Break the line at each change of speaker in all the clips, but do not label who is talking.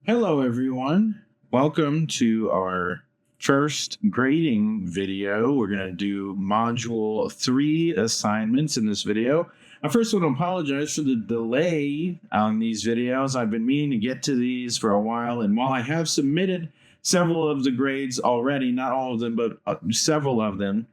Hello, everyone. Welcome to our first grading video. We're going to do Module 3 assignments in this video. I first want to apologize for the delay on these videos. I've been meaning to get to these for a while, and while I have submitted several of the grades already, not all of them, but several of them,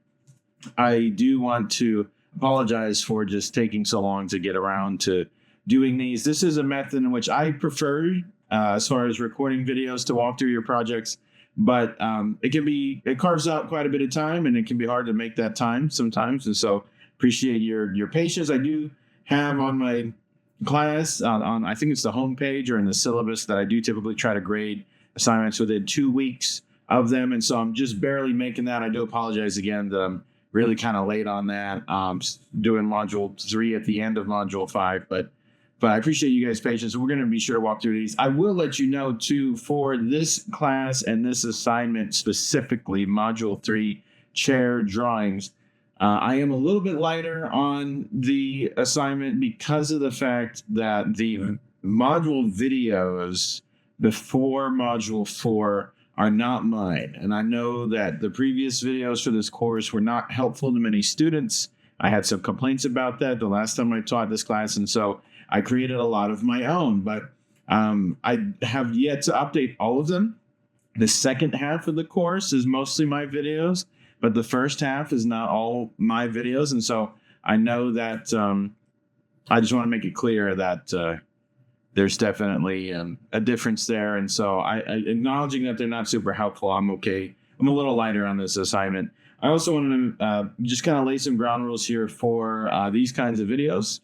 I do want to apologize for just taking so long to get around to doing these. This is a method in which I prefer as far as recording videos to walk through your projects, but it carves out quite a bit of time, and it can be hard to make that time sometimes. And so appreciate your patience. I do have on my class on I think it's the homepage or in the syllabus that I do typically try to grade assignments within 2 weeks of them, and so I'm just barely making that. I do apologize again that I'm really kind of late on that. Doing module 3 at the end of module 5, but I appreciate you guys' patience. We're going to be sure to walk through these. I will let you know too, for this class and this assignment specifically, module 3 chair drawings, I am a little bit lighter on the assignment because of the fact that the module videos before module 4 are not mine. And I know that the previous videos for this course were not helpful to many students. I had some complaints about that the last time I taught this class, and so I created a lot of my own, but I have yet to update all of them. The second half of the course is mostly my videos, but the first half is not all my videos. And so I know that I just want to make it clear that there's definitely a difference there. And so I acknowledging that they're not super helpful, I'm okay. I'm a little lighter on this assignment. I also want to just kind of lay some ground rules here for these kinds of videos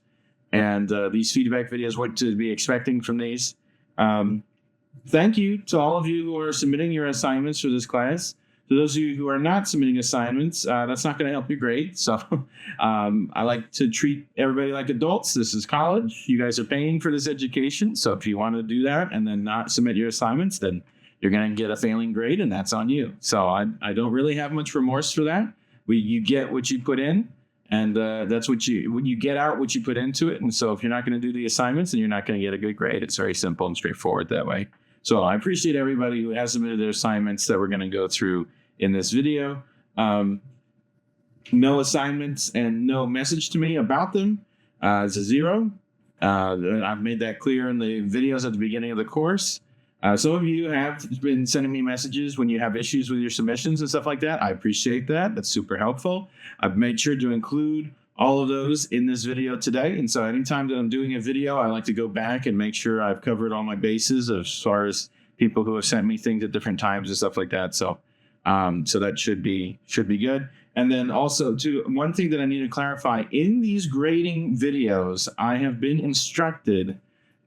and these feedback videos, what to be expecting from these. Thank you to all of you who are submitting your assignments for this class. To those of you who are not submitting assignments, that's not going to help your grade. So I like to treat everybody like adults. This is college. You guys are paying for this education. So if you want to do that and then not submit your assignments, then you're going to get a failing grade, and that's on you. So I don't really have much remorse for that. You get what you put in, and that's when you get out what you put into it. And so if you're not going to do the assignments, then you're not going to get a good grade. It's very simple and straightforward that way. So I appreciate everybody who has submitted their assignments that we're going to go through in this video. No assignments and no message to me about them. It's a 0. I've made that clear in the videos at the beginning of the course. Some of you have been sending me messages when you have issues with your submissions and stuff like that. I appreciate that. That's super helpful. I've made sure to include all of those in this video today. And so anytime that I'm doing a video, I like to go back and make sure I've covered all my bases as far as people who have sent me things at different times and stuff like that. So that should be good. And then also too, one thing that I need to clarify, in these grading videos, I have been instructed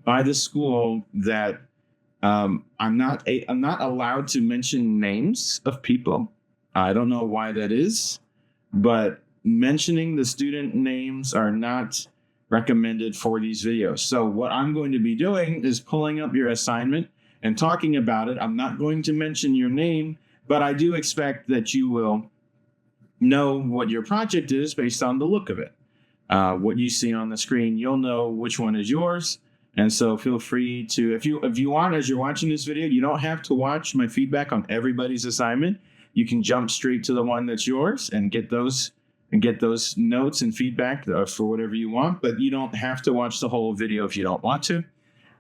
by the school that I'm not allowed to mention names of people. I don't know why that is, but mentioning the student names are not recommended for these videos. So what I'm going to be doing is pulling up your assignment and talking about it. I'm not going to mention your name, but I do expect that you will know what your project is based on the look of it. What you see on the screen, you'll know which one is yours. And so feel free to, if you want, as you're watching this video, you don't have to watch my feedback on everybody's assignment. You can jump straight to the one that's yours and get those notes and feedback for whatever you want. But you don't have to watch the whole video if you don't want to.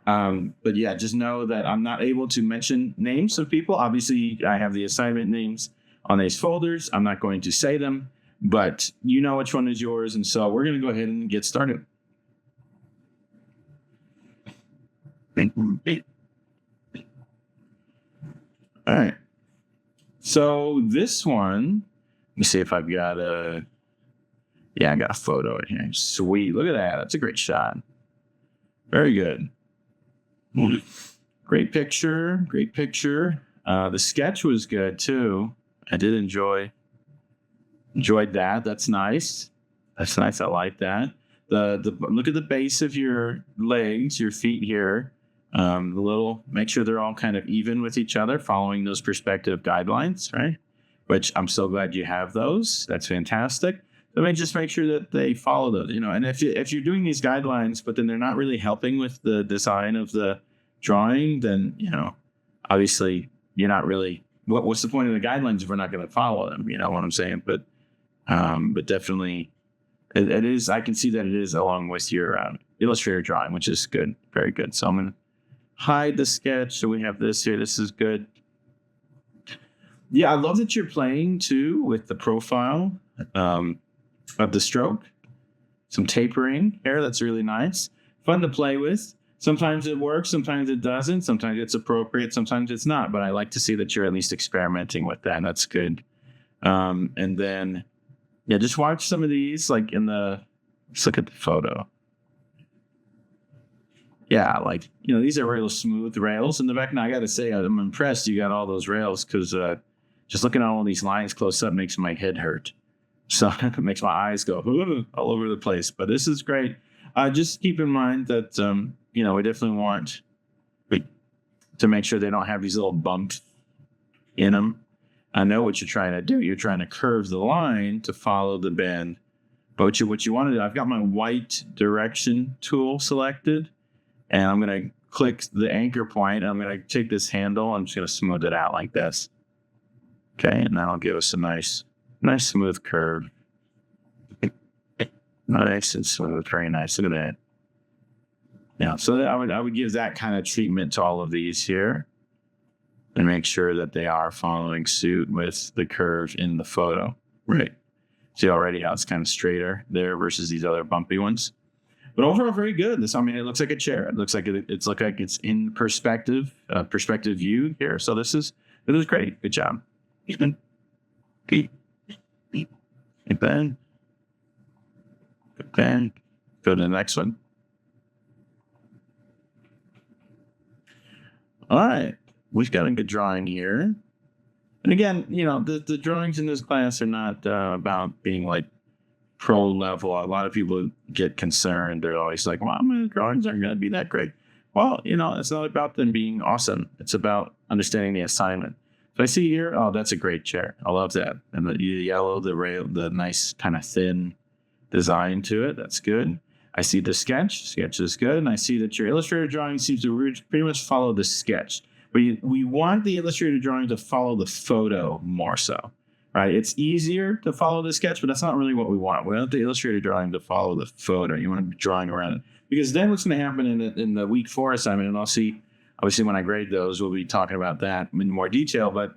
But yeah, just know that I'm not able to mention names of people. Obviously, I have the assignment names on these folders. I'm not going to say them, but you know which one is yours. And so we're going to go ahead and get started. All right. So this one, let me see if I've got I got a photo in here. Sweet. Look at that. That's a great shot. Very good. Great picture. Great picture. The sketch was good too. I did enjoyed that. That's nice. I like that. The look at the base of your legs, your feet here. Make sure they're all kind of even with each other, following those perspective guidelines, right? Which I'm so glad you have those. That's fantastic. So just make sure that they follow those, and if you're doing these guidelines, but then they're not really helping with the design of the drawing, then, obviously you're not really, what's the point of the guidelines if we're not going to follow them? You know what I'm saying? But definitely it is, I can see that it is along with your Illustrator drawing, which is good. Very good. So I'm going to hide the sketch. So we have this here. This is good. Yeah, I love that you're playing too with the profile of the stroke. Some tapering here. That's really nice. Fun to play with. Sometimes it works. Sometimes it doesn't. Sometimes it's appropriate. Sometimes it's not. But I like to see that you're at least experimenting with that. That's good. And then, yeah, just watch some of these. Like let's look at the photo. Yeah, these are real smooth rails in the back. Now, I got to say, I'm impressed you got all those rails because just looking at all these lines close up makes my head hurt. So it makes my eyes go all over the place. But this is great. Just keep in mind that, we definitely want to make sure they don't have these little bumps in them. I know what you're trying to do. You're trying to curve the line to follow the bend. But what you want to do, I've got my white direction tool selected. And I'm going to click the anchor point. I'm going to take this handle. I'm just going to smooth it out like this. Okay, and that'll give us a nice smooth curve. Nice and smooth, very nice. Look at that. Yeah, so I would give that kind of treatment to all of these here, and make sure that they are following suit with the curve in the photo. Right. See already how it's kind of straighter there versus these other bumpy ones. But overall, very good. It looks like a chair. It looks like it's in perspective view here. So this is great. Good job. Ben. Go to the next one. All right. We've got a good drawing here. And again, the drawings in this class are not about being like pro level. A lot of people get concerned. They're always like, well, my drawings aren't going to be that great. Well, it's not about them being awesome. It's about understanding the assignment. So I see here, oh, that's a great chair. I love that. And the yellow, the rail, the nice kind of thin design to it. That's good. I see the sketch. Sketch is good. And I see that your Illustrator drawing seems to pretty much follow the sketch. But we want the Illustrator drawing to follow the photo more so, right? It's easier to follow the sketch, but that's not really what we want. We want the Illustrator drawing to follow the photo. You want to be drawing around it. Because then what's going to happen in the week 4 assignment, and I'll see, obviously when I grade those, we'll be talking about that in more detail. But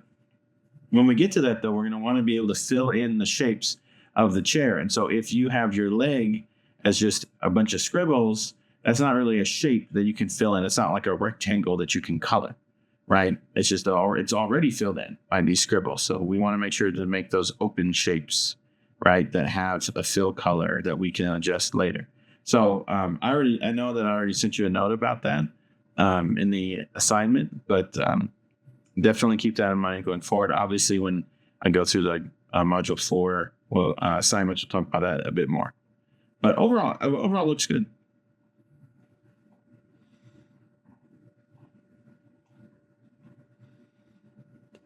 when we get to that, though, we're going to want to be able to fill in the shapes of the chair. And so if you have your leg as just a bunch of scribbles, that's not really a shape that you can fill in. It's not like a rectangle that you can color, right? It's just it's already filled in by these scribbles. So we want to make sure to make those open shapes, right, that have a fill color that we can adjust later. So I know that I already sent you a note about that in the assignment, but definitely keep that in mind going forward. Obviously, when I go through the module 4 assignments, we'll talk about that a bit more. But overall looks good.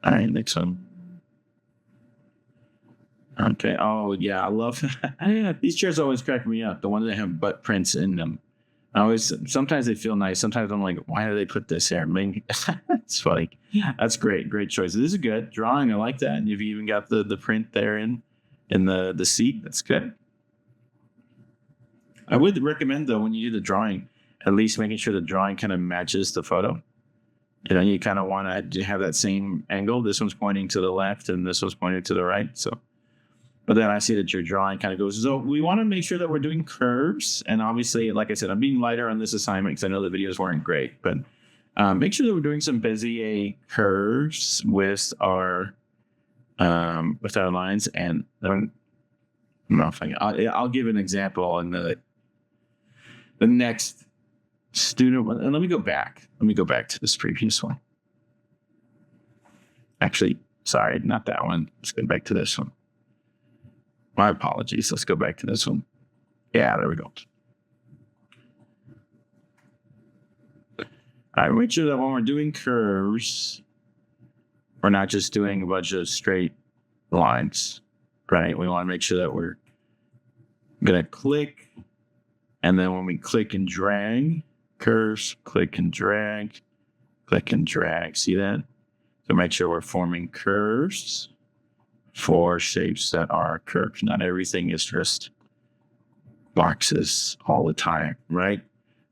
All right, next one. Okay. Oh yeah, I love these chairs. Always crack me up. The ones that have butt prints in them. Sometimes they feel nice. Sometimes I'm like, why do they put this here? I mean, it's funny. Yeah, that's great. Great choice. This is good drawing. I like that. And you've even got the print there in the seat. That's good. I would recommend though when you do the drawing, at least making sure the drawing kind of matches the photo. You kind of want to have that same angle. This one's pointing to the left and this one's pointing to the right. So. But then I see that your drawing kind of goes. So we want to make sure that we're doing curves. And obviously, like I said, I'm being lighter on this assignment because I know the videos weren't great. But make sure that we're doing some Bezier curves with our lines. And I don't know if I'll give an example in the next student one. And let me go back. Let me go back to this previous one. Actually, sorry, not that one. Let's go back to this one. My apologies. Let's go back to this one. Yeah, there we go. All right, make sure that when we're doing curves, we're not just doing a bunch of straight lines, right? We want to make sure that we're going to click, and then when we click and drag, curves, click and drag, Click and drag. See that? So make sure we're forming curves for shapes that are curved. Not everything is just boxes all the time, right?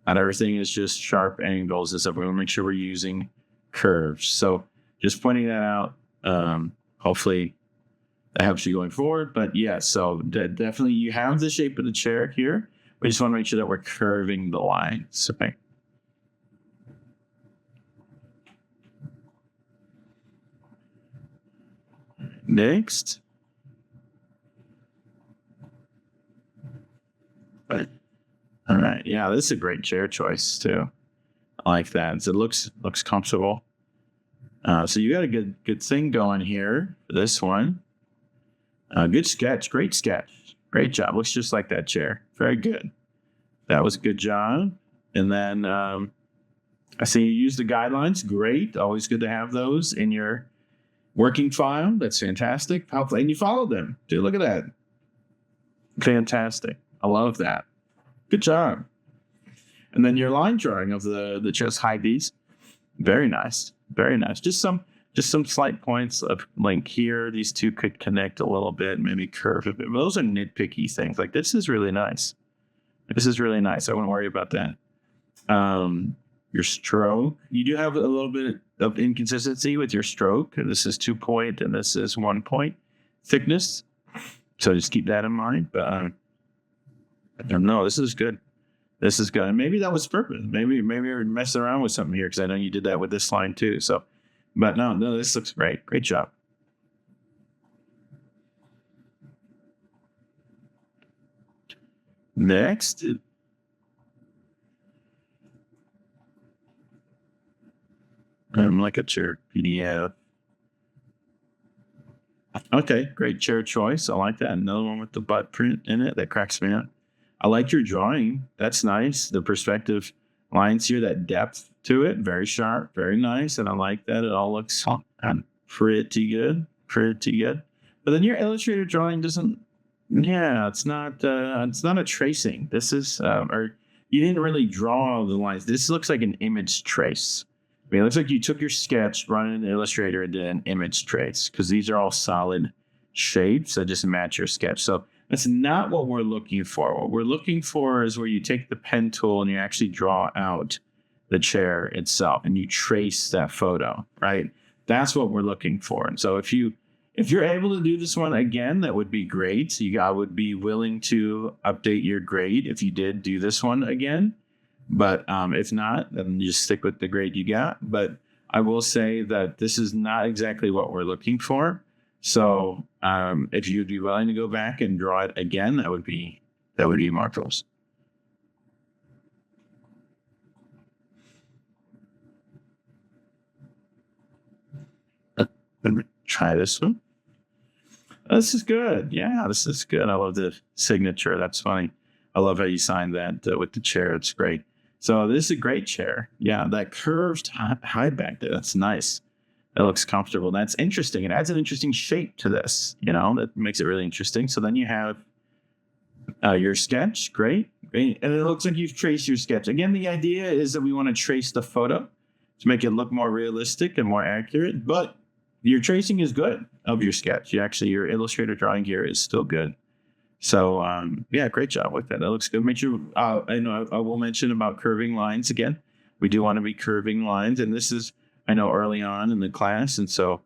Not everything is just sharp angles and stuff. We want to make sure we're using curves. So just pointing that out, hopefully that helps you going forward. But yeah, so definitely you have the shape of the chair here. We just want to make sure that we're curving the lines, right? Next. All right. Yeah, this is a great chair choice too. I like that. So it looks comfortable. So you got a good thing going here for this one. Good sketch. Great sketch. Great job. Looks just like that chair. Very good. That was a good job. And then I see you used the guidelines. Great. Always good to have those in your working file. That's fantastic. And you followed them. Dude, look at that. Fantastic. I love that. Good job. And then your line drawing of the just hide these. Very nice. Very nice. Just some slight points of like here. These two could connect a little bit, maybe curve a bit. Those are nitpicky things. Like this is really nice. This is really nice. I wouldn't worry about that. Your stroke. You do have a little bit of inconsistency with your stroke. This is 2 point and this is 1 point thickness. So just keep that in mind. But I don't know. This is good. This is good. And maybe that was purpose. Maybe we're messing around with something here because I know you did that with this line too. So, but no, this looks great. Great job. Next. Look at your PDF. Okay, great chair choice. I like that. Another one with the butt print in it that cracks me up. I like your drawing. That's nice. The perspective lines here, that depth to it, very sharp, very nice. And I like that. It all looks pretty good. Pretty good. But then your Illustrator drawing doesn't, it's not a tracing. This is, or you didn't really draw the lines. This looks like an image trace. I mean, it looks like you took your sketch, run it in Illustrator, and did an image trace because these are all solid shapes that just match your sketch. So that's not what we're looking for. What we're looking for is where you take the pen tool and you actually draw out the chair itself and you trace that photo, right? That's what we're looking for. And so if you're able to do this one again, that would be great. I would be willing to update your grade if you did do this one again. But if not, then you just stick with the grade you got. But I will say that this is not exactly what we're looking for. So if you'd be willing to go back and draw it again, that would be marvelous. Let me try this one. This is good. Yeah, this is good. I love the signature. That's funny. I love how you signed that with the chair. It's great. So this is a great chair. Yeah, that curved hide back there. That's nice. That looks comfortable. That's interesting. It adds an interesting shape to this. That makes it really interesting. So then you have your sketch. Great. And it looks like you've traced your sketch. Again, the idea is that we want to trace the photo to make it look more realistic and more accurate. But your tracing is good of your sketch. Your Illustrator drawing here is still good. So, great job with that. That looks good. Make sure, I will mention about curving lines again. We do want to be curving lines. And this is, I know, early on in the class. And so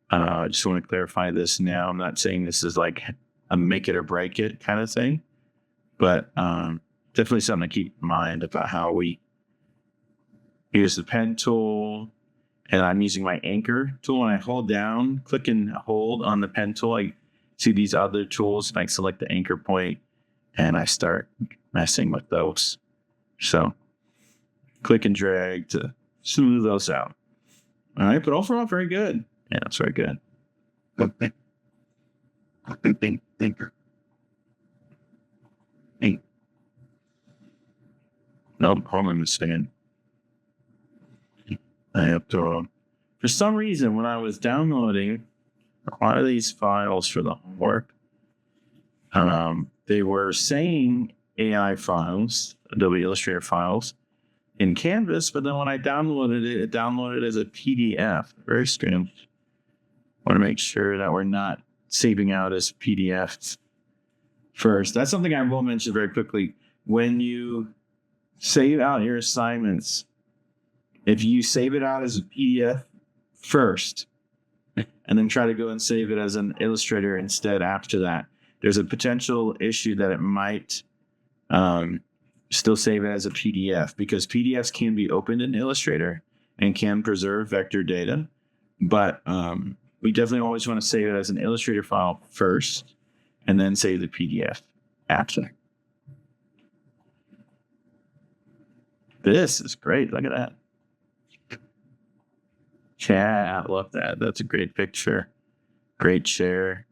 I just want to clarify this now. I'm not saying this is like a make it or break it kind of thing. But definitely something to keep in mind about how we use the pen tool. And I'm using my anchor tool. When I hold down, click and hold on the pen tool, I see these other tools, and I select the anchor point, and I start messing with those. So click and drag to smooth those out. All right, but overall, very good. Yeah, that's very good. Anchor. Hey. No, hold on a second. I have to, for some reason, when I was downloading a lot of these files for the homework, they were saying AI files, Adobe Illustrator files, in Canvas, but then when I downloaded it, it downloaded as a PDF. Very strange. I want to make sure that we're not saving out as PDFs first. That's something I will mention very quickly. When you save out your assignments, if you save it out as a PDF first, and then try to go and save it as an Illustrator instead after that, there's a potential issue that it might still save it as a PDF, because PDFs can be opened in Illustrator and can preserve vector data. But we definitely always want to save it as an Illustrator file first and then save the PDF after. This is great. Look at that. Yeah, I love that. That's a great picture. Great chair.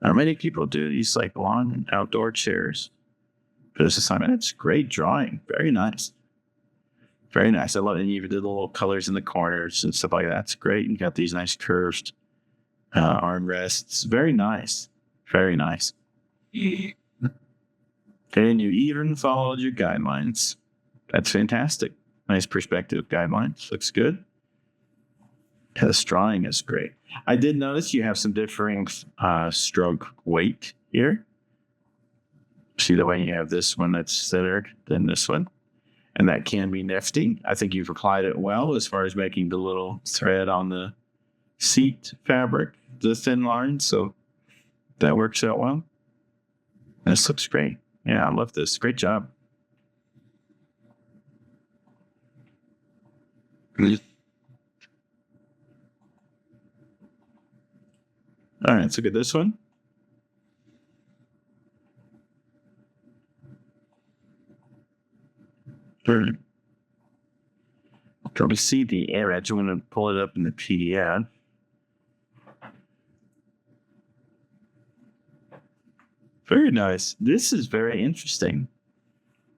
Not many people do these like lawn outdoor chairs for this assignment. It's great drawing. Very nice. Very nice. I love it. You even did the little colors in the corners and stuff like that. It's great. You got these nice curved armrests. Very nice. Very nice. And you even followed your guidelines. That's fantastic. Nice perspective guidelines. Looks good. This drawing is great. I did notice you have some differing stroke weight here. See the way you have this one that's thinner than this one. And that can be nifty. I think you've applied it well as far as making the little thread on the seat fabric, the thin line. So that works out well. This looks great. Yeah, I love this. Great job. All right, let's look at this one. Sure. Can we see the image? I'm going to pull it up in the PDF. Very nice. This is very interesting.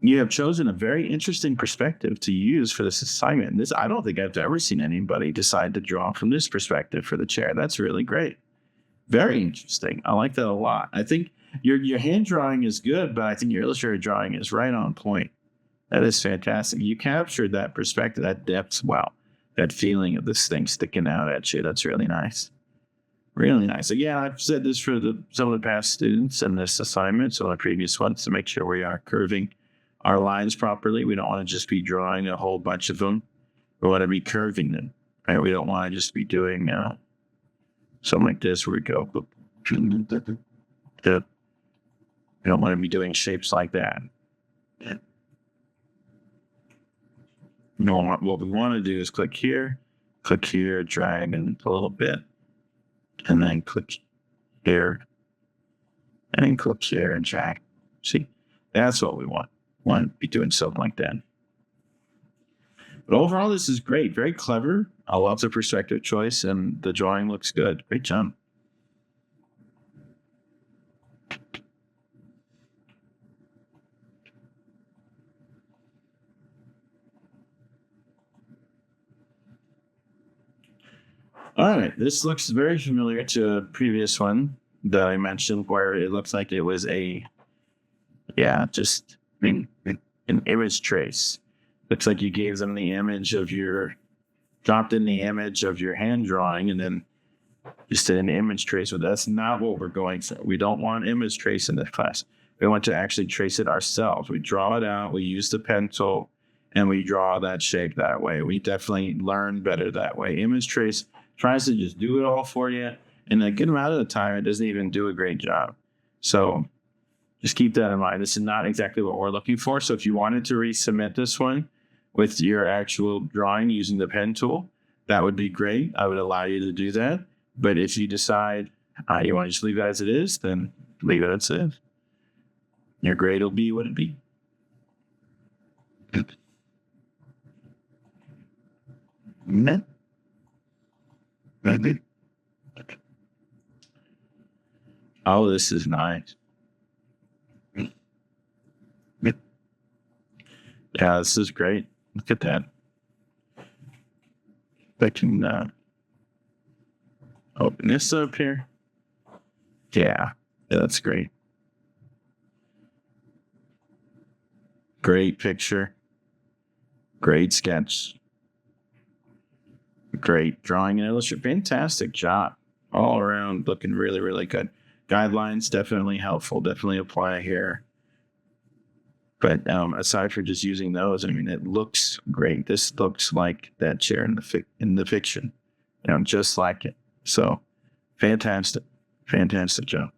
You have chosen a very interesting perspective to use for this assignment. This, I don't think I've ever seen anybody decide to draw from this perspective for the chair. That's really great. Very interesting. I like that a lot. I think your hand drawing is good, but I think your Illustrator drawing is right on point. That is fantastic. You captured that perspective, that depth. Wow. That feeling of this thing sticking out at you. That's really nice. Really nice. Again, I've said this for some of the past students in this assignment, so the previous ones, to make sure we are curving our lines properly. We don't want to just be drawing a whole bunch of them. We want to be curving them, right? We don't want to just be doing something like this where we go. We don't want to be doing shapes like that. No, what we want to do is click here, drag in a little bit, and then click here, and click here and drag. See, that's what we want. We want to be doing something like that. But overall, this is great. Very clever. I love the perspective choice, and the drawing looks good. Great job. All right, this looks very familiar to a previous one that I mentioned, where it looks like it was just an image trace. Looks like you gave them the image of dropped in the image of your hand drawing, and then just did an image trace. But that's not what we're going for. We don't want image trace in this class. We want to actually trace it ourselves. We draw it out, we use the pencil, and we draw that shape that way. We definitely learn better that way. Image trace tries to just do it all for you, and a good amount of the time, it doesn't even do a great job. So just keep that in mind. This is not exactly what we're looking for. So if you wanted to resubmit this one with your actual drawing using the pen tool, that would be great. I would allow you to do that. But if you decide you want to just leave it as it is, then leave it as it is. Your grade will be what it be. Oh, this is nice. Yeah, this is great. Look at that. I can open this up here. Yeah, that's great. Great picture. Great sketch. Great drawing and illustration. Fantastic job. All around looking really, really good. Guidelines definitely helpful. Definitely apply here. But aside from just using those, I mean, it looks great. This looks like that chair in the fiction, just like it. So fantastic job.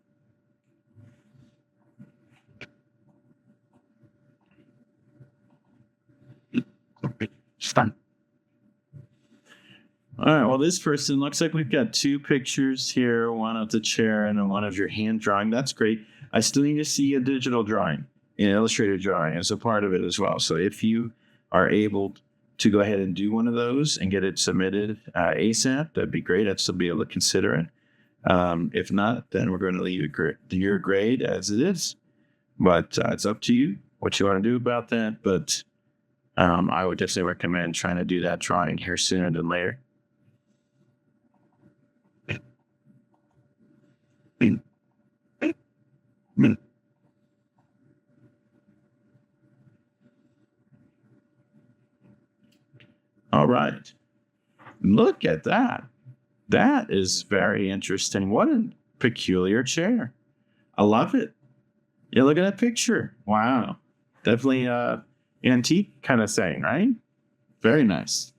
It's fun. All right. Well, this person looks like we've got two pictures here, one of the chair and then one of your hand drawing. That's great. I still need to see a digital drawing, an illustrated drawing as a part of it as well. So if you are able to go ahead and do one of those and get it submitted ASAP, that'd be great. I'd still be able to consider it. If not, then we're going to leave your grade as it is. But it's up to you what you want to do about that. But I would definitely recommend trying to do that drawing here sooner than later. All right. Look at that. That is very interesting. What a peculiar chair. I love it. Yeah, look at that picture. Wow. Definitely antique kind of thing, right? Very nice.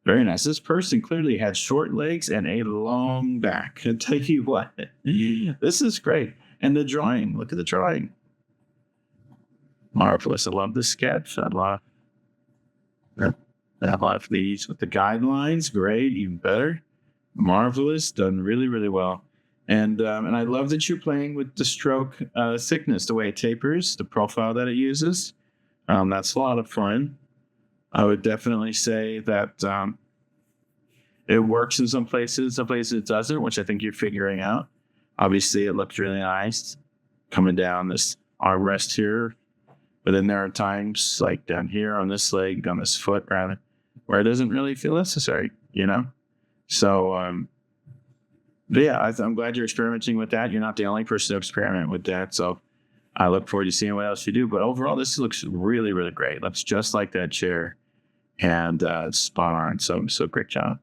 Very nice. This person clearly had short legs and a long back. I'll tell you what. This is great. And the drawing. Look at the drawing. Marvelous. I love the sketch. I love these with the guidelines. Great. Even better. Marvelous. Done really, really well. And I love that you're playing with the stroke thickness, the way it tapers, the profile that it uses. That's a lot of fun. I would definitely say that it works in some places it doesn't, which I think you're figuring out. Obviously, it looks really nice coming down this armrest here. But then there are times like down here on this leg, on this foot rather, where it doesn't really feel necessary, So, but yeah, I'm glad you're experimenting with that. You're not the only person to experiment with that. So I look forward to seeing what else you do. But overall, this looks really, really great. Looks just like that chair. And spot on. So great job.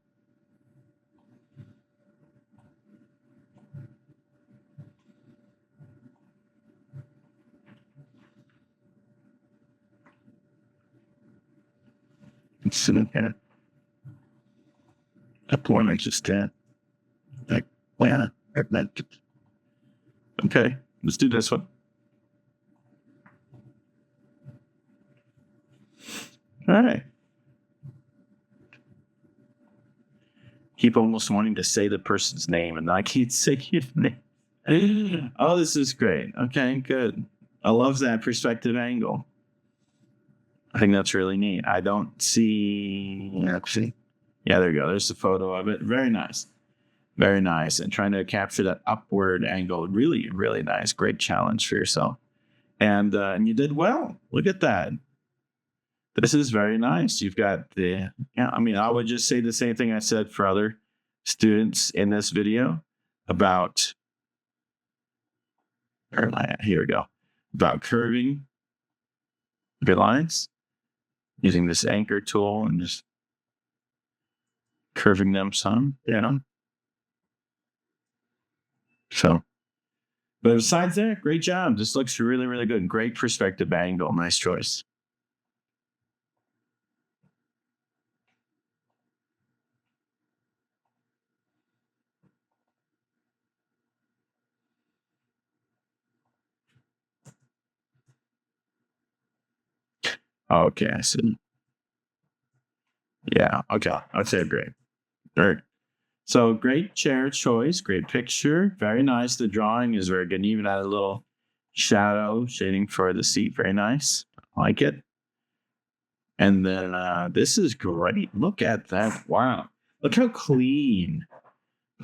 Sitting here. Appointment just like Atlanta. Okay, let's do this one. All right. Keep almost wanting to say the person's name, and I can't say your name. Oh, this is great. Okay, good. I love that perspective angle. I think that's really neat. I don't see. Yeah, there you go. There's the photo of it. Very nice. Very nice. And trying to capture that upward angle. Really, really nice. Great challenge for yourself. And you did well. Look at that. This is very nice. You've got I would just say the same thing I said for other students in this video about, here we go, about curving the lines using this anchor tool and just curving them some, So, but besides that, great job. This looks really, really good. Great perspective angle. Nice choice. Okay, I see. Yeah, okay. I'd say great. All right. So great chair choice, great picture. Very nice. The drawing is very good. Even add a little shading for the seat. Very nice. I like it. And then this is great. Look at that. Wow. Look how clean.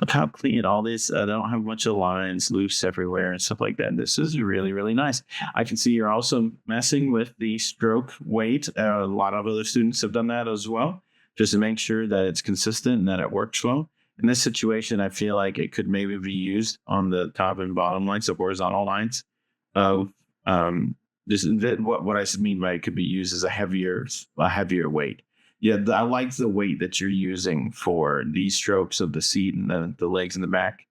Look how clean all this. I don't have a bunch of lines loose everywhere and stuff like that. This is really, really nice. I can see you're also messing with the stroke weight. A lot of other students have done that as well, just to make sure that it's consistent and that it works well. In this situation, I feel like it could maybe be used on the top and bottom lines, the horizontal lines of what I mean by it could be used as a heavier weight. Yeah, I like the weight that you're using for these strokes of the seat and the legs in the back.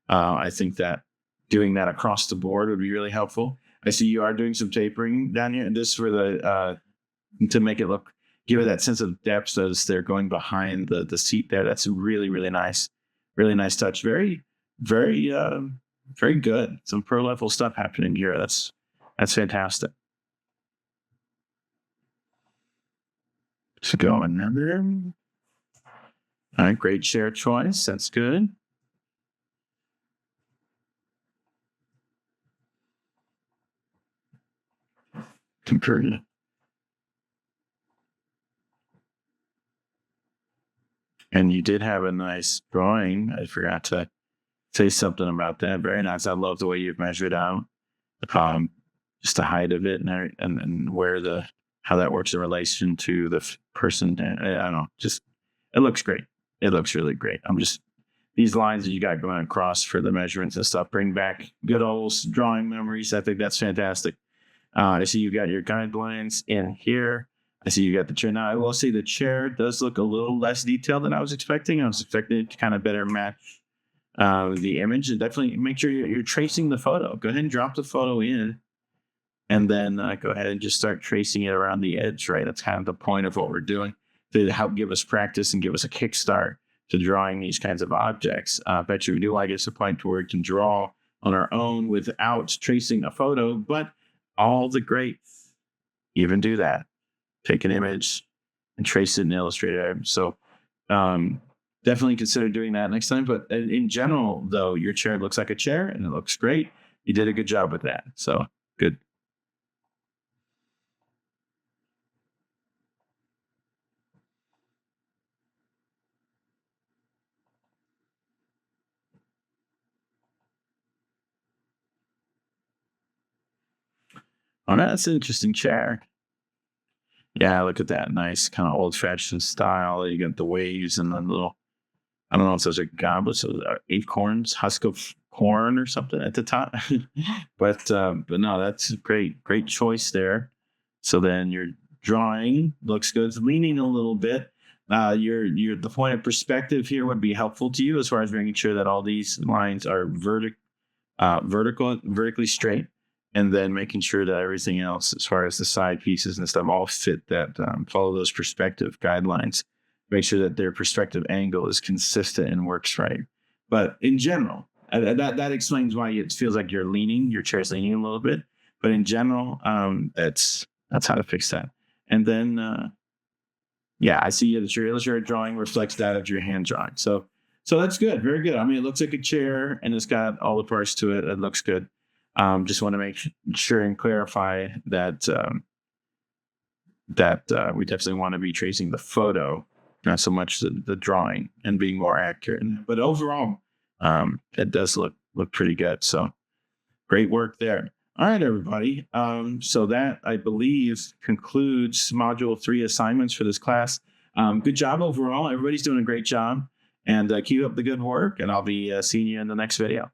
I think that doing that across the board would be really helpful. I see you are doing some tapering down here, and this for the to make it give it that sense of depth as they're going behind the seat there. That's really, really nice touch. Very, very, very good. Some pro level stuff happening here. That's fantastic. Let's go another. All right, great chair choice. That's good. Compared. And you did have a nice drawing. I forgot to say something about that. Very nice. I love the way you've measured out just the height of it and where how that works in relation to the person. I don't know. Just it looks great. It looks really great. These lines that you got going across for the measurements and stuff bring back good old drawing memories. I think that's fantastic. I see you got your guidelines in here. I see you got the chair. Now, I will say the chair does look a little less detailed than I was expecting. I was expecting it to kind of better match the image. And definitely make sure you're tracing the photo. Go ahead and drop the photo in, and then go ahead and just start tracing it around the edge, right? That's kind of the point of what we're doing to help give us practice and give us a kickstart to drawing these kinds of objects. I bet you do like it's a point where we can draw on our own without tracing a photo, but all the greats even do that. Take an image and trace it in Illustrator. So definitely consider doing that next time. But in general, though, your chair looks like a chair and it looks great. You did a good job with that. So good. Oh, that's an interesting chair. Yeah, look at that. Nice kind of old fashioned style. You got the waves and the little, I don't know if those are goblets or acorns, husk of corn or something at the top. but no, that's great. Great choice there. So then your drawing looks good. It's leaning a little bit. The point of perspective here would be helpful to you as far as making sure that all these lines are vertically straight, and then making sure that everything else, as far as the side pieces and stuff, all fit that, follow those perspective guidelines. Make sure that their perspective angle is consistent and works right. But in general, that explains why it feels like your chair's leaning a little bit. But in general, that's how to fix that. And then, I see that your illustrated drawing reflects that of your hand drawing. So that's good. Very good. I mean, it looks like a chair and it's got all the parts to it. It looks good. Just want to make sure and clarify that we definitely want to be tracing the photo, not so much the drawing, and being more accurate. But overall, it does look pretty good. So great work there. All right, everybody. So that, I believe, concludes Module 3 assignments for this class. Good job overall. Everybody's doing a great job. And keep up the good work. And I'll be seeing you in the next video.